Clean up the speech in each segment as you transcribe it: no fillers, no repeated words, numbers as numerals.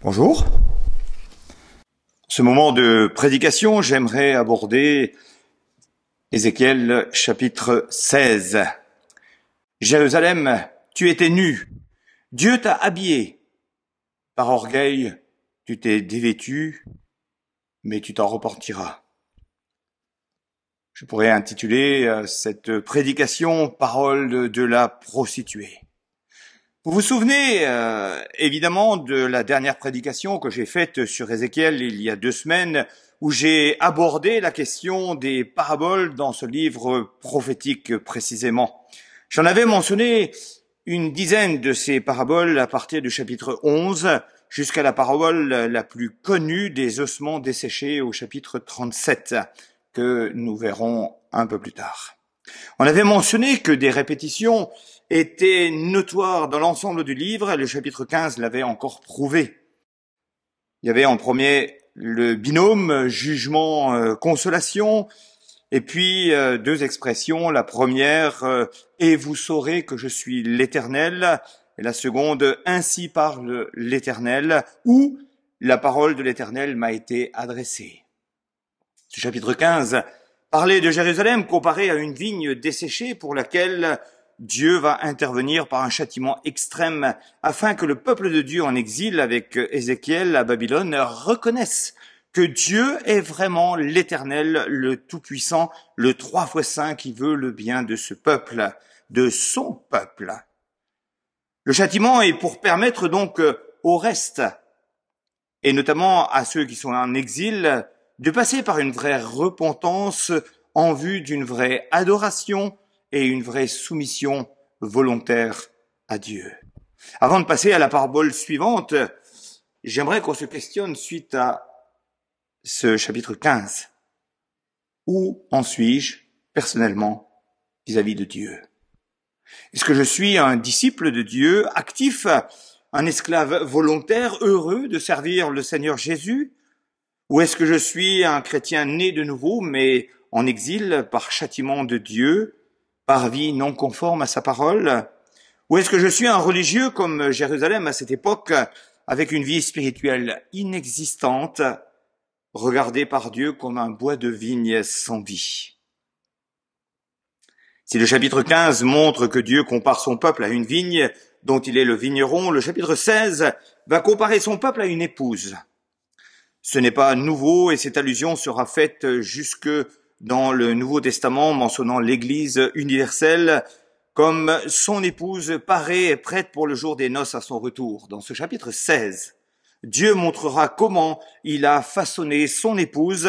Bonjour. Ce moment de prédication, j'aimerais aborder Ézéchiel chapitre 16. Jérusalem, tu étais nue, Dieu t'a habillé. Par orgueil, tu t'es dévêtu, mais tu t'en repentiras. Je pourrais intituler cette prédication « Parole de la prostituée ». Vous vous souvenez évidemment de la dernière prédication que j'ai faite sur Ézéchiel il y a 2 semaines, où j'ai abordé la question des paraboles dans ce livre prophétique précisément. J'en avais mentionné une dizaine de ces paraboles à partir du chapitre 11 jusqu'à la parabole la plus connue des ossements desséchés au chapitre 37, que nous verrons un peu plus tard. On avait mentionné que des répétitions étaient notoires dans l'ensemble du livre, et le chapitre 15 l'avait encore prouvé. Il y avait en premier le binôme jugement-consolation, et puis 2 expressions. La première, et vous saurez que je suis l'Éternel, et la seconde, ainsi parle l'Éternel, où la parole de l'Éternel m'a été adressée. Ce chapitre 15 parlait de Jérusalem comparé à une vigne desséchée pour laquelle Dieu va intervenir par un châtiment extrême afin que le peuple de Dieu en exil avec Ézéchiel à Babylone reconnaisse que Dieu est vraiment l'Éternel, le Tout-Puissant, le 3 fois Saint qui veut le bien de ce peuple, de son peuple. Le châtiment est pour permettre donc au reste, et notamment à ceux qui sont en exil, de passer par une vraie repentance en vue d'une vraie adoration et une vraie soumission volontaire à Dieu. Avant de passer à la parabole suivante, j'aimerais qu'on se questionne suite à ce chapitre 15. Où en suis-je personnellement vis-à-vis de Dieu? Est-ce que je suis un disciple de Dieu, actif, un esclave volontaire, heureux de servir le Seigneur Jésus? Ou est-ce que je suis un chrétien né de nouveau, mais en exil par châtiment de Dieu, par vie non conforme à sa parole? Ou est-ce que je suis un religieux comme Jérusalem à cette époque, avec une vie spirituelle inexistante, regardé par Dieu comme un bois de vigne sans vie? Si le chapitre 15 montre que Dieu compare son peuple à une vigne dont il est le vigneron, le chapitre 16 va comparer son peuple à une épouse. Ce n'est pas nouveau et cette allusion sera faite jusque dans le Nouveau Testament, mentionnant l'Église universelle comme son épouse parée et prête pour le jour des noces à son retour. Dans ce chapitre 16, Dieu montrera comment il a façonné son épouse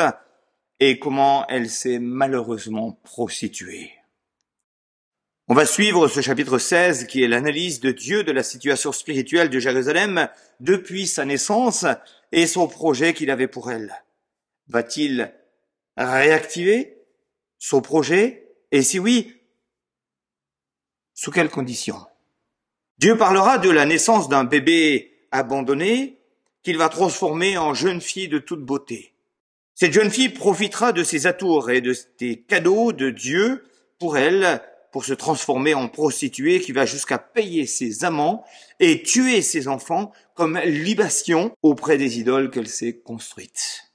et comment elle s'est malheureusement prostituée. On va suivre ce chapitre 16 qui est l'analyse de Dieu de la situation spirituelle de Jérusalem depuis sa naissance et son projet qu'il avait pour elle. Va-t-il réactiver son projet? Et si oui, sous quelles conditions? Dieu parlera de la naissance d'un bébé abandonné qu'il va transformer en jeune fille de toute beauté. Cette jeune fille profitera de ses atours et des cadeaux de Dieu pour elle, pour se transformer en prostituée qui va jusqu'à payer ses amants et tuer ses enfants comme libation auprès des idoles qu'elle s'est construites.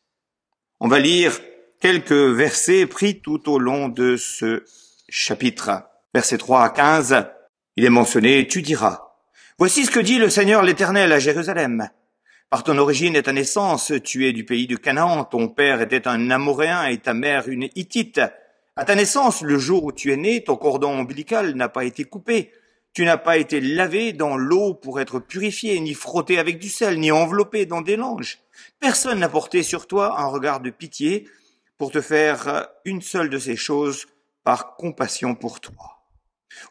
On va lire quelques versets pris tout au long de ce chapitre. Versets 3 à 15, il est mentionné « Tu diras, voici ce que dit le Seigneur l'Éternel à Jérusalem. Par ton origine et ta naissance, tu es du pays de Canaan, ton père était un Amoréen et ta mère une Hittite. À ta naissance, le jour où tu es né, ton cordon ombilical n'a pas été coupé. Tu n'as pas été lavé dans l'eau pour être purifié, ni frotté avec du sel, ni enveloppé dans des langes. Personne n'a porté sur toi un regard de pitié pour te faire une seule de ces choses par compassion pour toi.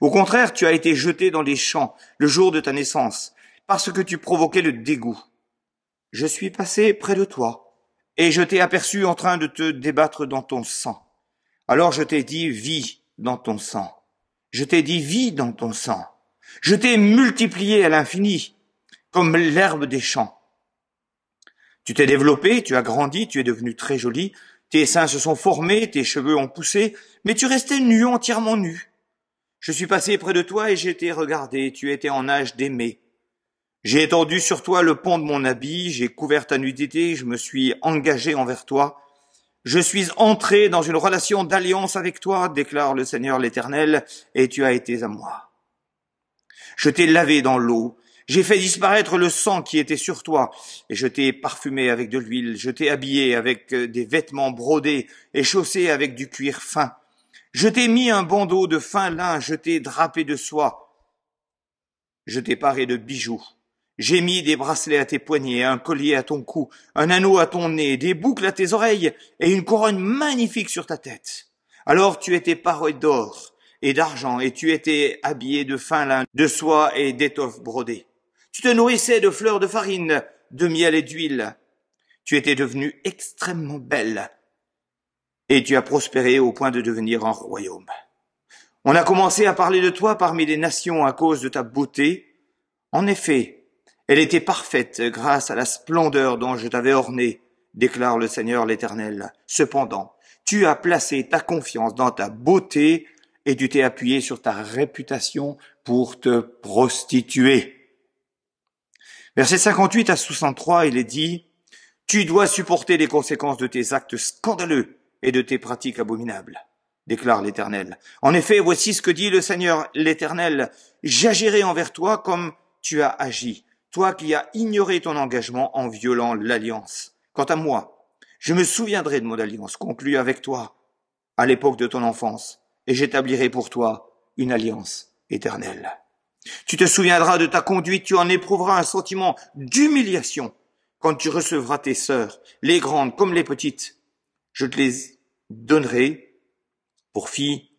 Au contraire, tu as été jeté dans les champs le jour de ta naissance, parce que tu provoquais le dégoût. Je suis passé près de toi, et je t'ai aperçu en train de te débattre dans ton sang. Alors je t'ai dit, vis dans ton sang. Je t'ai dit, vis dans ton sang. Je t'ai multiplié à l'infini, comme l'herbe des champs. Tu t'es développé, tu as grandi, tu es devenu très joli. Tes seins se sont formés, tes cheveux ont poussé, mais tu restais nu, entièrement nu. Je suis passé près de toi et j'ai été regardé, tu étais en âge d'aimer. J'ai étendu sur toi le pont de mon habit, j'ai couvert ta nudité, je me suis engagé envers toi. Je suis entré dans une relation d'alliance avec toi, déclare le Seigneur l'Éternel, et tu as été à moi. Je t'ai lavé dans l'eau, j'ai fait disparaître le sang qui était sur toi, et je t'ai parfumé avec de l'huile, je t'ai habillé avec des vêtements brodés et chaussé avec du cuir fin. Je t'ai mis un bandeau de fin lin, je t'ai drapé de soie, je t'ai paré de bijoux. J'ai mis des bracelets à tes poignets, un collier à ton cou, un anneau à ton nez, des boucles à tes oreilles et une couronne magnifique sur ta tête. Alors tu étais paré d'or et d'argent et tu étais habillé de fin lin, de soie et d'étoffe brodée. Tu te nourrissais de fleurs de farine, de miel et d'huile. Tu étais devenue extrêmement belle et tu as prospéré au point de devenir un royaume. On a commencé à parler de toi parmi les nations à cause de ta beauté. En effet, elle était parfaite grâce à la splendeur dont je t'avais ornée, déclare le Seigneur l'Éternel. Cependant, tu as placé ta confiance dans ta beauté et tu t'es appuyé sur ta réputation pour te prostituer. Versets 58 à 63, il est dit, « Tu dois supporter les conséquences de tes actes scandaleux et de tes pratiques abominables, déclare l'Éternel. En effet, voici ce que dit le Seigneur l'Éternel. J'agirai envers toi comme tu as agi, toi qui as ignoré ton engagement en violant l'alliance. Quant à moi, je me souviendrai de mon alliance conclue avec toi à l'époque de ton enfance, et j'établirai pour toi une alliance éternelle. Tu te souviendras de ta conduite, tu en éprouveras un sentiment d'humiliation quand tu recevras tes sœurs, les grandes comme les petites. Je te les donnerai pour filles,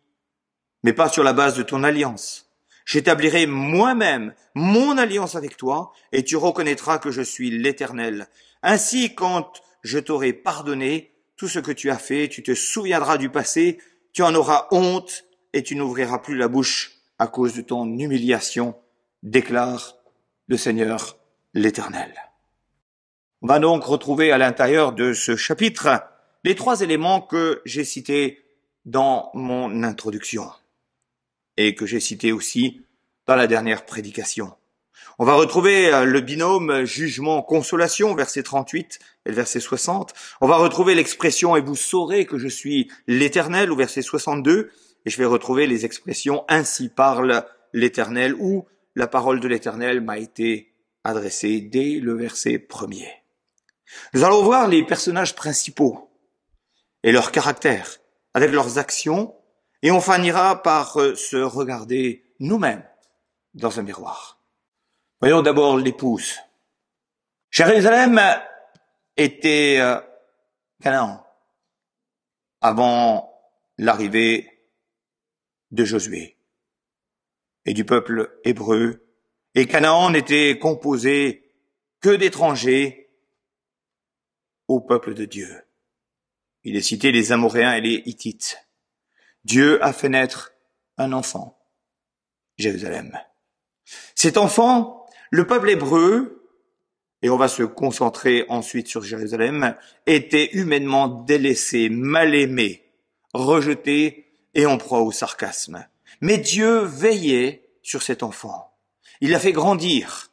mais pas sur la base de ton alliance. J'établirai moi-même mon alliance avec toi, et tu reconnaîtras que je suis l'Éternel. Ainsi, quand je t'aurai pardonné tout ce que tu as fait, tu te souviendras du passé, tu en auras honte, et tu n'ouvriras plus la bouche à cause de ton humiliation, déclare le Seigneur l'Éternel. On va donc retrouver à l'intérieur de ce chapitre les 3 éléments que j'ai cités dans mon introduction et que j'ai cité aussi dans la dernière prédication. On va retrouver le binôme jugement-consolation, verset 38 et le verset 60. On va retrouver l'expression « et vous saurez que je suis l'Éternel » au verset 62. Et je vais retrouver les expressions « ainsi parle l'Éternel » où la parole de l'Éternel m'a été adressée dès le verset 1er. Nous allons voir les personnages principaux et leur caractère avec leurs actions. Et on finira par se regarder nous-mêmes dans un miroir. Voyons d'abord l'épouse. Jérusalem était Canaan avant l'arrivée de Josué et du peuple hébreu. Et Canaan n'était composé que d'étrangers au peuple de Dieu. Il est cité les Amoréens et les Hittites. Dieu a fait naître un enfant, Jérusalem. Cet enfant, le peuple hébreu, et on va se concentrer ensuite sur Jérusalem, était humainement délaissé, mal aimé, rejeté et en proie au sarcasme. Mais Dieu veillait sur cet enfant. Il l'a fait grandir,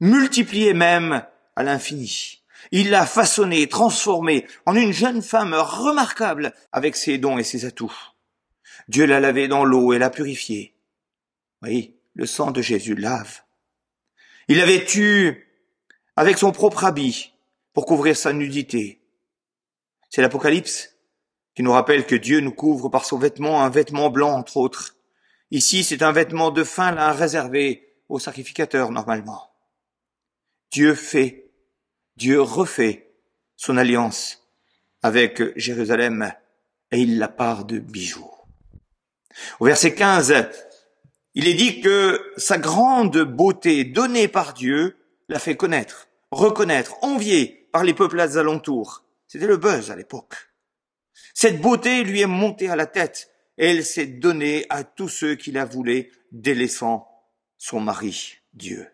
multiplier même à l'infini. Il l'a façonné, transformé en une jeune femme remarquable avec ses dons et ses atouts. Dieu l'a lavé dans l'eau et l'a purifié. Oui, le sang de Jésus lave. Il l'a vêtu avec son propre habit pour couvrir sa nudité. C'est l'Apocalypse qui nous rappelle que Dieu nous couvre par son vêtement, un vêtement blanc entre autres. Ici, c'est un vêtement de fin lin réservé aux sacrificateurs normalement. Dieu refait son alliance avec Jérusalem et il la pare de bijoux. Au verset 15, il est dit que sa grande beauté donnée par Dieu l'a fait connaître, reconnaître, envier par les peuples alentours. C'était le buzz à l'époque. Cette beauté lui est montée à la tête et elle s'est donnée à tous ceux qui la voulaient, délaissant son mari, Dieu.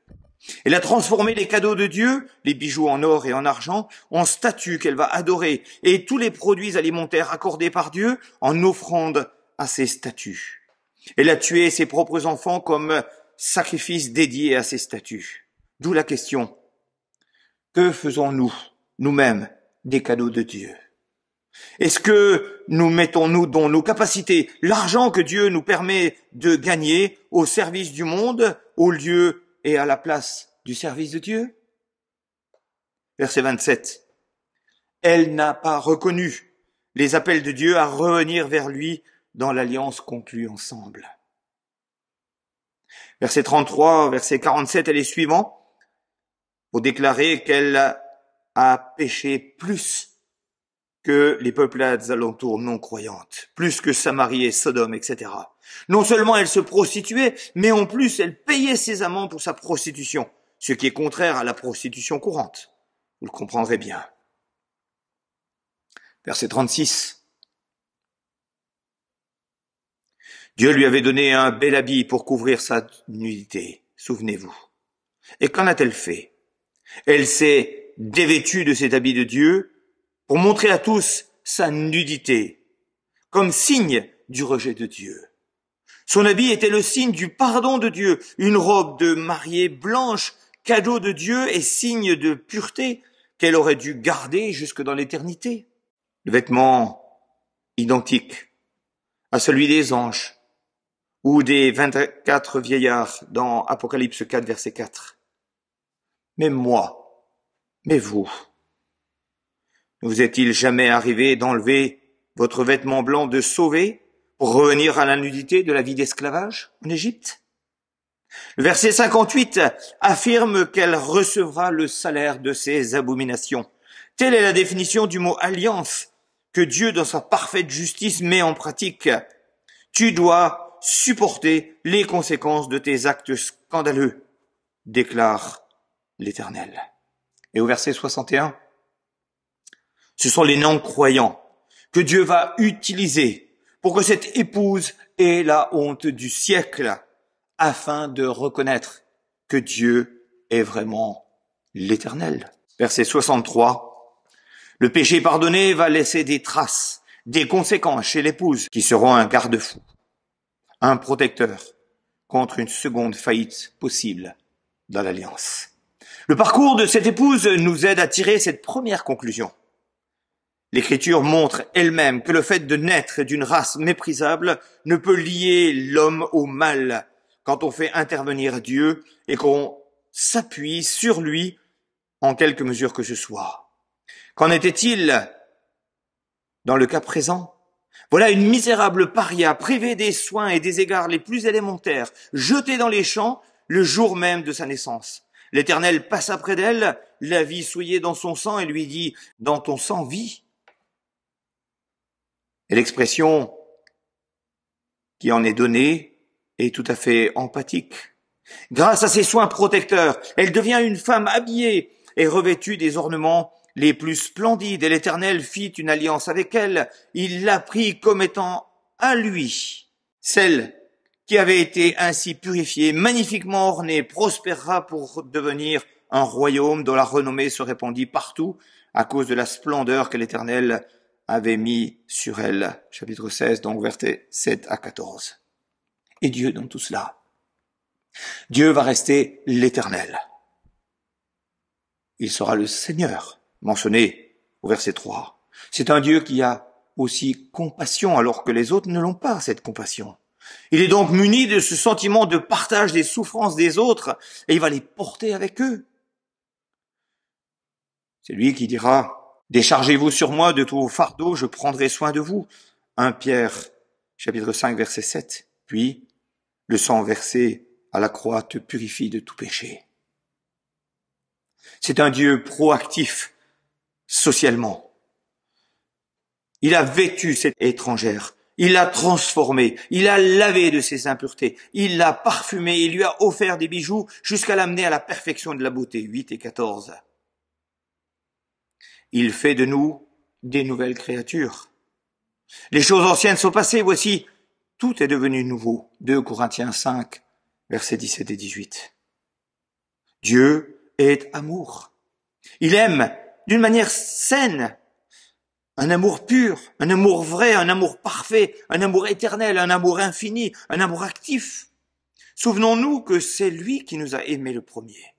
Elle a transformé les cadeaux de Dieu, les bijoux en or et en argent, en statues qu'elle va adorer et tous les produits alimentaires accordés par Dieu en offrande à ces statues. Elle a tué ses propres enfants comme sacrifice dédié à ces statues. D'où la question, que faisons-nous, nous-mêmes, des cadeaux de Dieu? Est-ce que nous mettons-nous dans nos capacités l'argent que Dieu nous permet de gagner au service du monde, au lieu et à la place du service de Dieu? Verset 27. Elle n'a pas reconnu les appels de Dieu à revenir vers lui dans l'alliance conclue ensemble. Verset 33, verset 47 et les suivants, pour déclarer qu'elle a péché plus que les peuplades alentours non croyantes, plus que Samarie et Sodome, etc. Non seulement elle se prostituait, mais en plus elle payait ses amants pour sa prostitution, ce qui est contraire à la prostitution courante. Vous le comprendrez bien. Verset 36. Dieu lui avait donné un bel habit pour couvrir sa nudité, souvenez-vous. Et qu'en a-t-elle fait? Elle s'est dévêtue de cet habit de Dieu pour montrer à tous sa nudité, comme signe du rejet de Dieu. Son habit était le signe du pardon de Dieu, une robe de mariée blanche, cadeau de Dieu et signe de pureté qu'elle aurait dû garder jusque dans l'éternité. Le vêtement identique à celui des anges ou des 24 vieillards dans Apocalypse 4, verset 4. Mais moi, mais vous, ne vous est-il jamais arrivé d'enlever votre vêtement blanc de sauver pour revenir à la nudité de la vie d'esclavage en Égypte? Le verset 58 affirme qu'elle recevra le salaire de ses abominations. Telle est la définition du mot alliance que Dieu, dans sa parfaite justice, met en pratique. Tu dois supporter les conséquences de tes actes scandaleux, déclare l'Éternel. Et au verset 61, ce sont les non-croyants que Dieu va utiliser pour que cette épouse ait la honte du siècle, afin de reconnaître que Dieu est vraiment l'Éternel. Verset 63, le péché pardonné va laisser des traces, des conséquences chez l'épouse qui seront un garde-fou, un protecteur contre une seconde faillite possible dans l'alliance. Le parcours de cette épouse nous aide à tirer cette première conclusion. L'Écriture montre elle-même que le fait de naître d'une race méprisable ne peut lier l'homme au mal quand on fait intervenir Dieu et qu'on s'appuie sur lui en quelque mesure que ce soit. Qu'en était-il dans le cas présent? Voilà une misérable paria privée des soins et des égards les plus élémentaires, jetée dans les champs le jour même de sa naissance. L'Éternel passa près d'elle, la vit souillée dans son sang et lui dit « Dans ton sang, vis ». Et l'expression qui en est donnée est tout à fait empathique. Grâce à ses soins protecteurs, elle devient une femme habillée et revêtue des ornements les plus splendides. Et l'Éternel fit une alliance avec elle. Il l'a pris comme étant à lui. Celle qui avait été ainsi purifiée, magnifiquement ornée, prospérera pour devenir un royaume dont la renommée se répandit partout à cause de la splendeur que l'Éternel avait mis sur elle. Chapitre 16, donc versets 7 à 14. Et Dieu dans tout cela. Dieu va rester l'Éternel. Il sera le Seigneur, mentionné au verset 3. C'est un Dieu qui a aussi compassion alors que les autres ne l'ont pas, cette compassion. Il est donc muni de ce sentiment de partage des souffrances des autres et il va les porter avec eux. C'est lui qui dira « Déchargez-vous sur moi de tout fardeau, je prendrai soin de vous ». 1 Pierre, chapitre 5, verset 7. Puis, le sang versé à la croix te purifie de tout péché. C'est un Dieu proactif socialement. Il a vêtu cette étrangère, il l'a transformée, il l'a lavée de ses impuretés, il l'a parfumée, il lui a offert des bijoux jusqu'à l'amener à la perfection de la beauté. 8 et 14. Il fait de nous des nouvelles créatures. Les choses anciennes sont passées, voici, tout est devenu nouveau. 2 Corinthiens 5, versets 17 et 18. Dieu est amour. Il aime d'une manière saine, un amour pur, un amour vrai, un amour parfait, un amour éternel, un amour infini, un amour actif. Souvenons-nous que c'est lui qui nous a aimés le premier.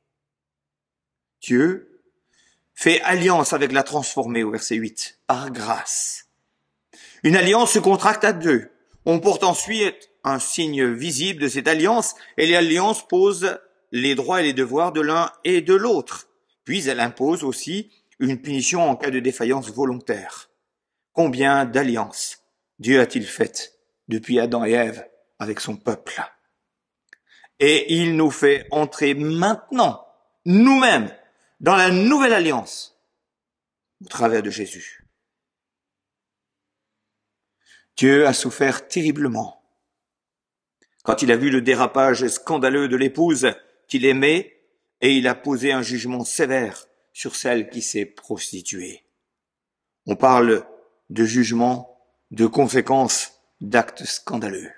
Dieu fait alliance avec la transformée au verset 8, par grâce. Une alliance se contracte à deux. On porte ensuite un signe visible de cette alliance et l'alliance pose les droits et les devoirs de l'un et de l'autre. Puis elle impose aussi une punition en cas de défaillance volontaire. Combien d'alliances Dieu a-t-il faites depuis Adam et Ève avec son peuple? Et il nous fait entrer maintenant, nous-mêmes, dans la nouvelle alliance au travers de Jésus. Dieu a souffert terriblement quand il a vu le dérapage scandaleux de l'épouse qu'il aimait et il a posé un jugement sévère sur celle qui s'est prostituée. On parle de jugement, de conséquences d'actes scandaleux.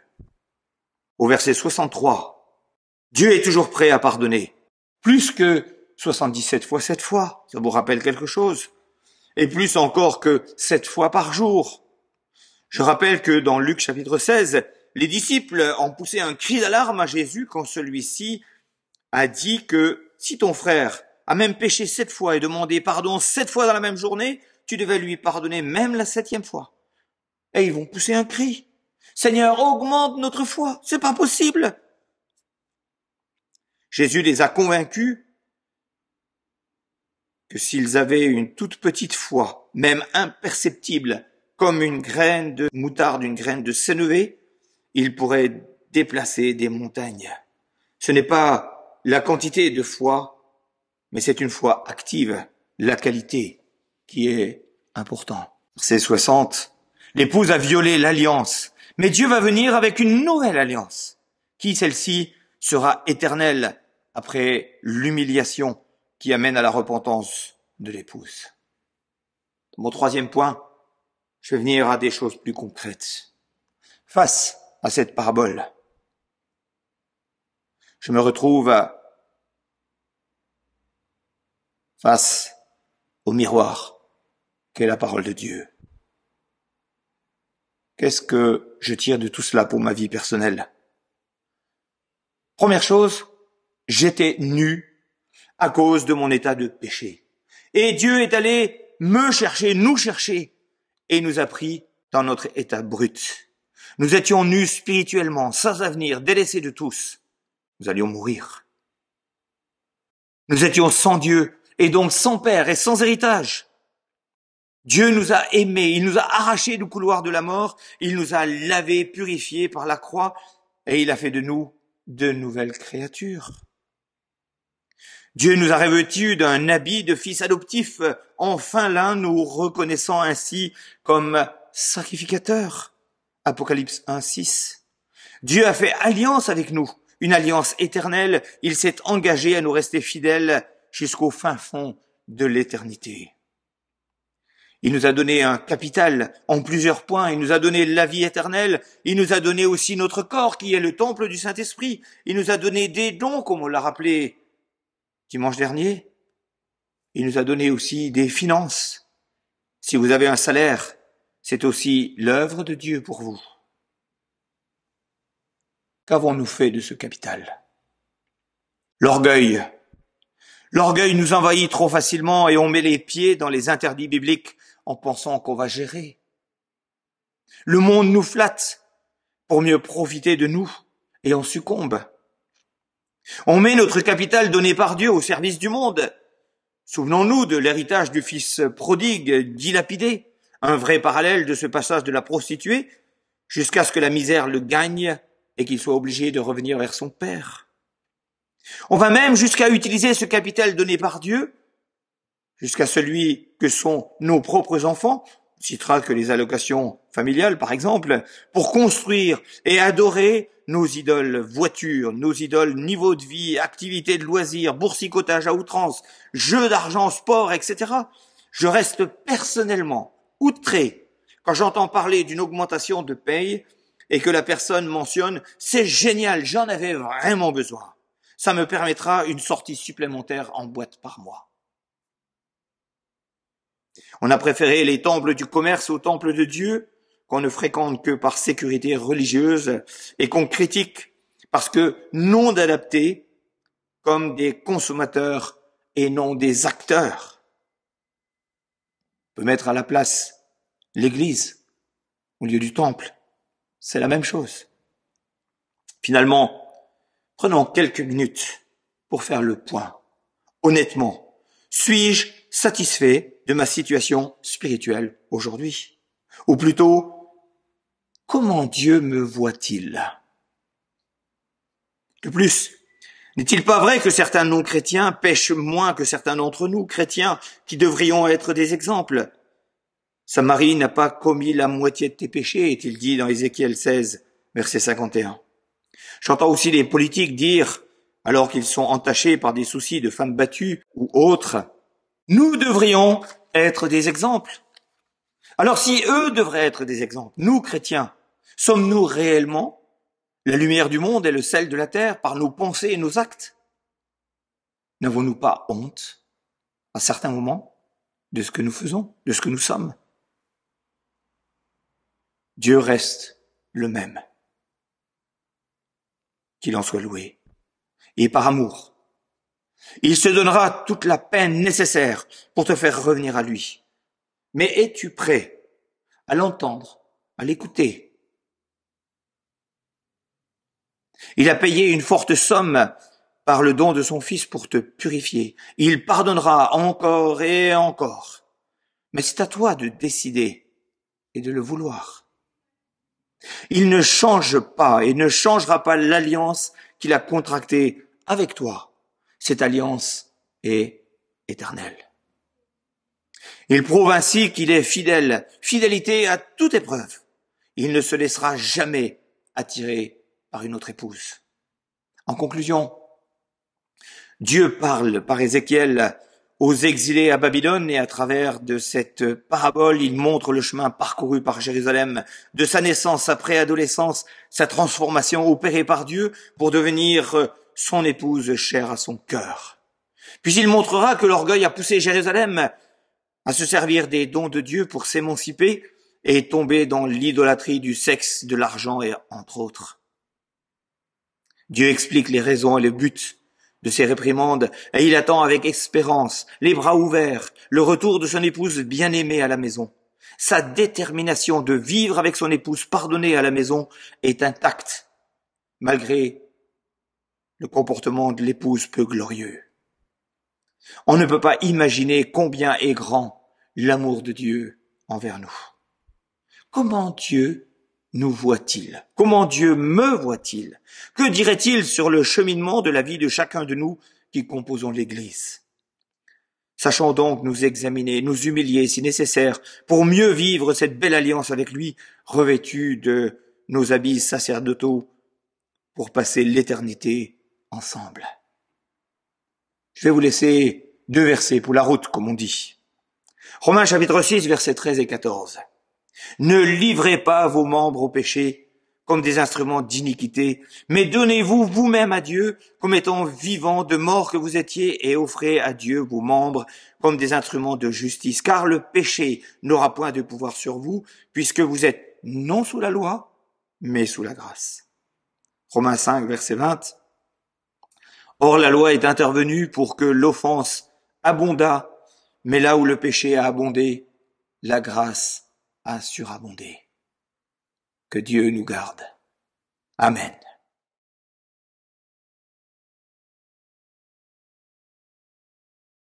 Au verset 63, Dieu est toujours prêt à pardonner, plus que 77 fois 7 fois, ça vous rappelle quelque chose, et plus encore que 7 fois par jour. Je rappelle que dans Luc chapitre 16, les disciples ont poussé un cri d'alarme à Jésus quand celui-ci a dit que si ton frère a même péché 7 fois et demandé pardon 7 fois dans la même journée, tu devais lui pardonner même la 7e fois. Et ils vont pousser un cri. Seigneur, augmente notre foi, c'est pas possible. Jésus les a convaincus que s'ils avaient une toute petite foi, même imperceptible, comme une graine de moutarde, une graine de sénévé, ils pourraient déplacer des montagnes. Ce n'est pas la quantité de foi, mais c'est une foi active, la qualité qui est importante. Verset 60, l'épouse a violé l'alliance, mais Dieu va venir avec une nouvelle alliance, qui celle-ci sera éternelle après l'humiliation qui amène à la repentance de l'épouse. Mon 3e point, je vais venir à des choses plus concrètes. Face à cette parabole, je me retrouve face au miroir qu'est la parole de Dieu. Qu'est-ce que je tire de tout cela pour ma vie personnelle? Première chose, j'étais nu à cause de mon état de péché. Et Dieu est allé me chercher, nous chercher, et nous a pris dans notre état brut. Nous étions nus spirituellement, sans avenir, délaissés de tous. Nous allions mourir. Nous étions sans Dieu, et donc sans père et sans héritage. Dieu nous a aimés, il nous a arrachés du couloir de la mort, il nous a lavés, purifiés par la croix, et il a fait de nous de nouvelles créatures. Dieu nous a revêtus d'un habit de fils adoptif, enfin l'un nous reconnaissant ainsi comme sacrificateur. Apocalypse 1:6. Dieu a fait alliance avec nous, une alliance éternelle, il s'est engagé à nous rester fidèles jusqu'au fin fond de l'éternité. Il nous a donné un capital en plusieurs points, il nous a donné la vie éternelle, il nous a donné aussi notre corps qui est le temple du Saint-Esprit, il nous a donné des dons comme on l'a rappelé dimanche dernier, il nous a donné aussi des finances. Si vous avez un salaire, c'est aussi l'œuvre de Dieu pour vous. Qu'avons-nous fait de ce capital? L'orgueil. L'orgueil nous envahit trop facilement et on met les pieds dans les interdits bibliques en pensant qu'on va gérer. Le monde nous flatte pour mieux profiter de nous et on succombe. On met notre capital donné par Dieu au service du monde. Souvenons-nous de l'héritage du fils prodigue dilapidé, un vrai parallèle de ce passage de la prostituée, jusqu'à ce que la misère le gagne et qu'il soit obligé de revenir vers son père. On va même jusqu'à utiliser ce capital donné par Dieu, jusqu'à celui que sont nos propres enfants, on citera que les allocations familiales par exemple, pour construire et adorer nos idoles voitures, nos idoles niveau de vie, activités de loisirs, boursicotage à outrance, jeux d'argent, sport, etc. Je reste personnellement outré quand j'entends parler d'une augmentation de paye et que la personne mentionne « c'est génial, j'en avais vraiment besoin. Ça me permettra une sortie supplémentaire en boîte par mois. » On a préféré les temples du commerce aux temples de Dieu, qu'on ne fréquente que par sécurité religieuse et qu'on critique parce que non adaptés comme des consommateurs et non des acteurs. On peut mettre à la place l'Église au lieu du temple. C'est la même chose. Finalement, prenons quelques minutes pour faire le point. Honnêtement, suis-je satisfait de ma situation spirituelle aujourd'hui? Ou plutôt, comment Dieu me voit-il? De plus, n'est-il pas vrai que certains non-chrétiens pêchent moins que certains d'entre nous, chrétiens, qui devrions être des exemples? Samarie n'a pas commis la moitié de tes péchés, est-il dit dans Ézéchiel 16, verset 51. J'entends aussi les politiques dire, alors qu'ils sont entachés par des soucis de femmes battues ou autres, nous devrions être des exemples. Alors si eux devraient être des exemples, nous chrétiens, sommes-nous réellement la lumière du monde et le sel de la terre par nos pensées et nos actes? N'avons-nous pas honte, à certains moments, de ce que nous faisons, de ce que nous sommes? Dieu reste le même. Qu'il en soit loué. Et par amour, il se donnera toute la peine nécessaire pour te faire revenir à lui. Mais es-tu prêt à l'entendre, à l'écouter? Il a payé une forte somme par le don de son Fils pour te purifier. Il pardonnera encore et encore. Mais c'est à toi de décider et de le vouloir. Il ne change pas et ne changera pas l'alliance qu'il a contractée avec toi. Cette alliance est éternelle. Il prouve ainsi qu'il est fidèle, fidélité à toute épreuve. Il ne se laissera jamais attirer par une autre épouse. En conclusion, Dieu parle par Ézéchiel aux exilés à Babylone et à travers de cette parabole, il montre le chemin parcouru par Jérusalem, de sa naissance, sa préadolescence, sa transformation opérée par Dieu pour devenir son épouse chère à son cœur. Puis il montrera que l'orgueil a poussé Jérusalem à se servir des dons de Dieu pour s'émanciper et tomber dans l'idolâtrie du sexe, de l'argent et entre autres. Dieu explique les raisons et le but de ses réprimandes, et il attend avec espérance, les bras ouverts, le retour de son épouse bien-aimée à la maison. Sa détermination de vivre avec son épouse pardonnée à la maison est intacte, malgré le comportement de l'épouse peu glorieux. On ne peut pas imaginer combien est grand l'amour de Dieu envers nous. Comment Dieu nous voit-il? Comment Dieu me voit-il? Que dirait-il sur le cheminement de la vie de chacun de nous qui composons l'Église? Sachons donc nous examiner, nous humilier si nécessaire, pour mieux vivre cette belle alliance avec lui, revêtus de nos habits sacerdotaux, pour passer l'éternité ensemble. Je vais vous laisser 2 versets pour la route, comme on dit. Romains chapitre 6, versets 13 et 14. Ne livrez pas vos membres au péché comme des instruments d'iniquité, mais donnez-vous vous-même à Dieu comme étant vivants de mort que vous étiez et offrez à Dieu vos membres comme des instruments de justice, car le péché n'aura point de pouvoir sur vous puisque vous êtes non sous la loi, mais sous la grâce. Romains 5, verset 20. Or la loi est intervenue pour que l'offense abondât, mais là où le péché a abondé, la grâce a surabondé. Que Dieu nous garde. Amen.